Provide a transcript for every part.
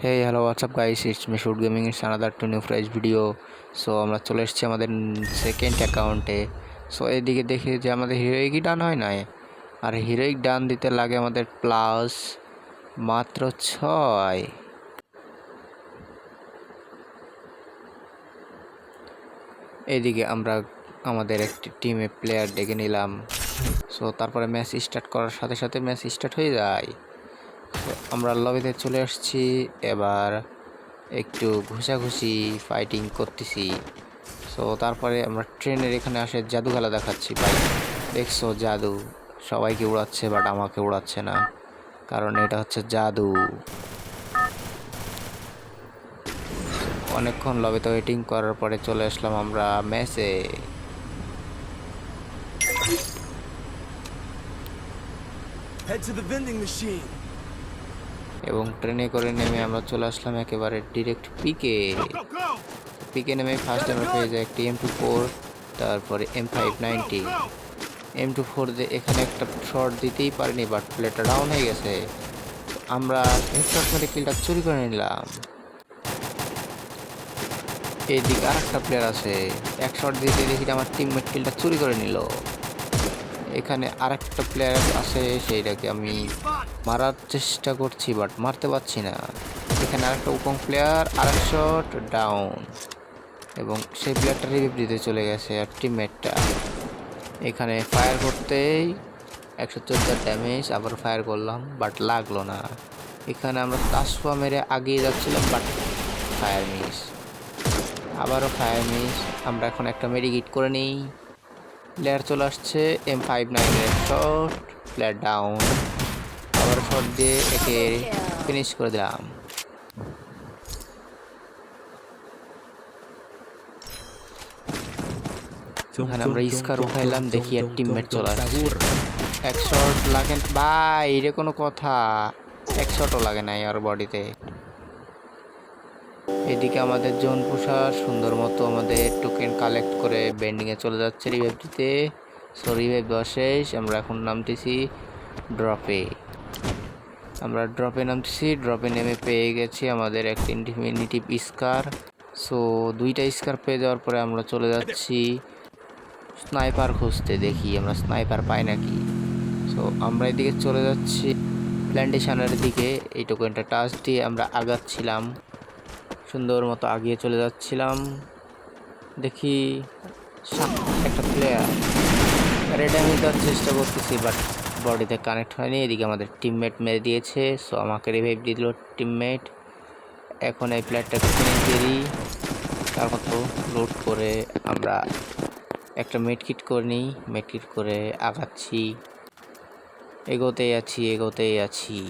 Hey, hello, what's up guys? It's me Shoot Gaming. It's another to new fresh video. So আমরা চলে এসেছি আমাদের second অ্যাকাউন্টে। So এদিকে দেখি যে আমাদের হিরোইকই ডান হয় নাই, আর হিরোইক ডান দিতে লাগে আমাদের প্লাস মাত্র 6। এদিকে আমরা আমাদের একটি টিমে প্লেয়ার ডেকে নিলাম। সো তারপরে ম্যাচ স্টার্ট করার সাথে সাথে ম্যাচ স্টার্ট হয়ে যায়। তো আমরা লবিতে চলে আসছি, এবার একটু ঘুষাঘুষি ফাইটিং করতেছি। সো তারপরে আমরা ট্রেনের এখানে আসে জাদু খেলা দেখাচ্ছি। ভাই দেখছো জাদু, সবাইকে উড়াচ্ছে বাট আমাকে উড়াচ্ছে না, কারণ এটা হচ্ছে জাদু। অনেকক্ষণ লবিতে ওয়েটিং করার পরে চলে আসলাম আমরা ম্যাচে। এবং ট্রেনে করে নেমে আমরা চলে আসলাম একেবারে ডিরেক্ট পিকে নেমে ফার্স্ট আমরা পেয়ে যাই একটি M24, তারপরে M590। M24 দিয়ে এখানে একটা শট দিতেই পারিনি, বাট প্লেটটা ডাউন হয়ে গেছে। আমরা হেডশট মেরে কিলটা চুরি করে নিলাম। এইদিকে আর একটা প্লেয়ার আছে, এক শট দিতে দেখি আমার টিমমেট কিলটা চুরি করে নিল। এখানে আর একটা প্লেয়ার আছে, সেইটাকে আমি মারার চেষ্টা করছি বাট মারতে পারছি না। এখানে আরেকটা উপং প্লেয়ার, আরেক শট ডাউন, এবং সেই প্লেয়ারটা রিভিভ দিতে চলে গেছে। আর টিমমেটটা এখানে ফায়ার করতেই 114 ড্যামেজ, আবার ফায়ার করলাম বাট লাগলো না। এখানে আমরা তাসফা মেরে আগিয়ে যাচ্ছিলাম বাট ফায়ার মিস, আবারও ফায়ার মিস। আমরা এখন একটা মেডিকিট করে নিই। প্লেয়ার চলে আসছে, M59 এর শট, প্লেয়ার ডাউন, আবার শট দিয়ে একে ফিনিশ করে দিলাম। এখানে আমরা স্কার উঠাইলাম, দেখি আর টিমমেট চলে আসছে। এক শট লাগে ভাই, এটা কোনো কথা? এক শটও লাগে নাই আর বডিতে। এদিকে আমাদের জোন পুষার সুন্দর মতো আমাদের টোকেন কালেক্ট করে বেন্ডিংয়ে চলে যাচ্ছে রিভাইভ দিতে। সো রিভাইভ দেওয়া শেষ, আমরা এখন নামতেছি ড্রপে। ড্রপে নেমে পেয়ে গেছি আমাদের একটা ইনফিনিটিভ স্কার। সো দুইটা স্কার পেয়ে যাওয়ার পরে আমরা চলে যাচ্ছি স্নাইপার খুঁজতে, দেখি আমরা স্নাইপার পাই নাকি। সো আমরা এদিকে চলে যাচ্ছি প্ল্যান্টেশনের দিকে। এই টোকেনটা টাচ দিয়ে আমরা আগাচ্ছিলাম, সুন্দর মতো আগিয়ে চলে যাচ্ছিলাম। দেখি একটা প্লেয়ার ড্যামেজ দেওয়ার চেষ্টা করতেছি বাট বডিতে কানেক্ট হয়নি। এদিকে আমাদের টিমমেট মেরে দিয়েছে, সো আমাকে রিভাইভ দিয়ে দিল টিমমেট। এখন এই প্লেয়ারটাকে ফিনিশ দিয়ে দিই, তার মতো লোড করে আমরা একটা মেডকিট করে নিই। মেডকিট করে আগাচ্ছি, এগোতেই আছি।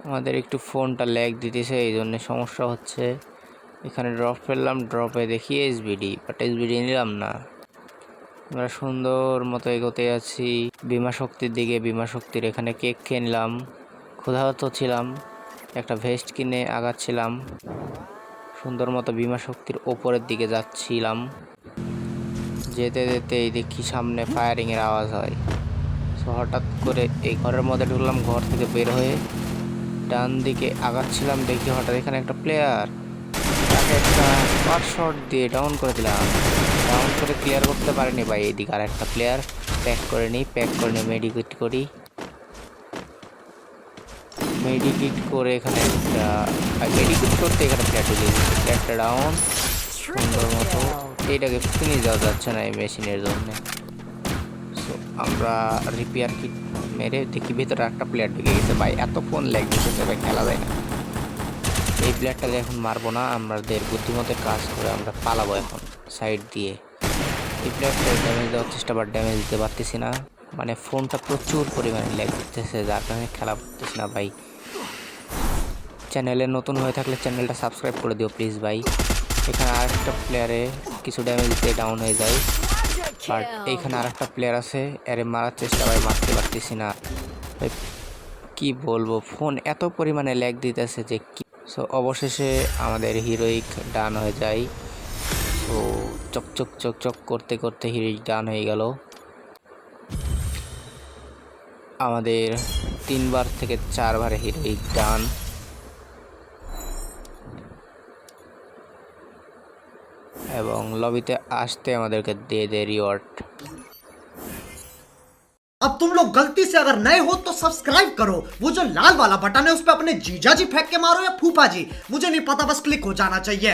আমাদের একটু ফোনটা ল্যাগ দিতেছে, এই জন্য সমস্যা হচ্ছে। এখানে ড্রপ ফেললাম, ড্রপে দেখি SBD, বাট SBD নিলাম না। আমরা সুন্দর মতো এগোতে আছি বিমা শক্তির দিকে। বিমা শক্তির এখানে কেক খেয়ে নিলাম, ক্ষুধাহত ছিলাম, একটা ভেস্ট কিনে আগাচ্ছিলাম। সুন্দর মতো বিমা শক্তির ওপরের দিকে যাচ্ছিলাম, যেতে এই দেখি সামনে ফায়ারিংয়ের আওয়াজ হয়। সো হঠাৎ করে এই ঘরের মধ্যে ঢুকলাম, ঘর থেকে বের হয়ে ডান দিকে আগাচ্ছিলাম, দেখি হঠাৎ এখানে একটা প্লেয়ার, তাকে একটা পার শট দিয়ে ডাউন করে দিলাম। ডাউন করে ক্লিয়ার করতে পারিনি ভাই। এইদিকে আর একটা প্লেয়ার প্যাক করে নিই, মেডিকিট করি। মেডিকিট করে এখানে মেডিকিট করতে এখানে প্লেয়ার ঢুকে দিচ্ছে, প্লেয়ারটা ডাউন সুন্দর মতো। এইটাকে ফিনিশ দেওয়া যাচ্ছে না এই মেশিনের জন্য। সো আমরা রিপেয়ার কিট মেরে দেখি ভেতরে একটা প্লেয়ার ঢুকে গেছে। ভাই এত ফোন ল্যাগ দিতেছে ভাই, খেলা যায় না। এই প্লেয়ারটাকে এখন মারবো না, আমাদের বুদ্ধিমতের কাজ করে আমরা পালাবো এখন সাইড দিয়ে। এই প্লেয়ারটা ড্যামেজ দেওয়ার চেষ্টা, বাট ড্যামেজ দিতে পারতেছি না, মানে ফোনটা প্রচুর পরিমাণে ল্যাগ দিতেছে, যার কারণে খেলা করতেছি না ভাই। চ্যানেলে নতুন হয়ে থাকলে চ্যানেলটা সাবস্ক্রাইব করে দিও প্লিজ ভাই। এখানে আরেকটা প্লেয়ারে কিছু ড্যামেজ দিয়ে ডাউন হয়ে যায়, বাট এইখানে আরেকটা প্লেয়ার আছে, এরে মারার চেষ্টা ভাই, মারতে পারতেছি না ভাই। কি বলবো, ফোন এত পরিমাণে ল্যাগ দিতেছে যে কি। সো অবশেষে আমাদের হিরোইক ডান হয়ে যায়। তো চকচক করতে হিরোইক ডান হয়ে গেল। আমাদের 3বার থেকে 4বার হিরোইক ডান। এবং লবিতে আসতে আমাদেরকে দিয়ে দে রিওয়ার্ড। अब तुम लोग गलती से अगर नए हो तो सब्सक्राइब करो, वो जो लाल वाला बटन है उस पर अपने जीजा जी फेंक के मारो या फूफा जी, मुझे नहीं पता, बस क्लिक हो जाना चाहिए।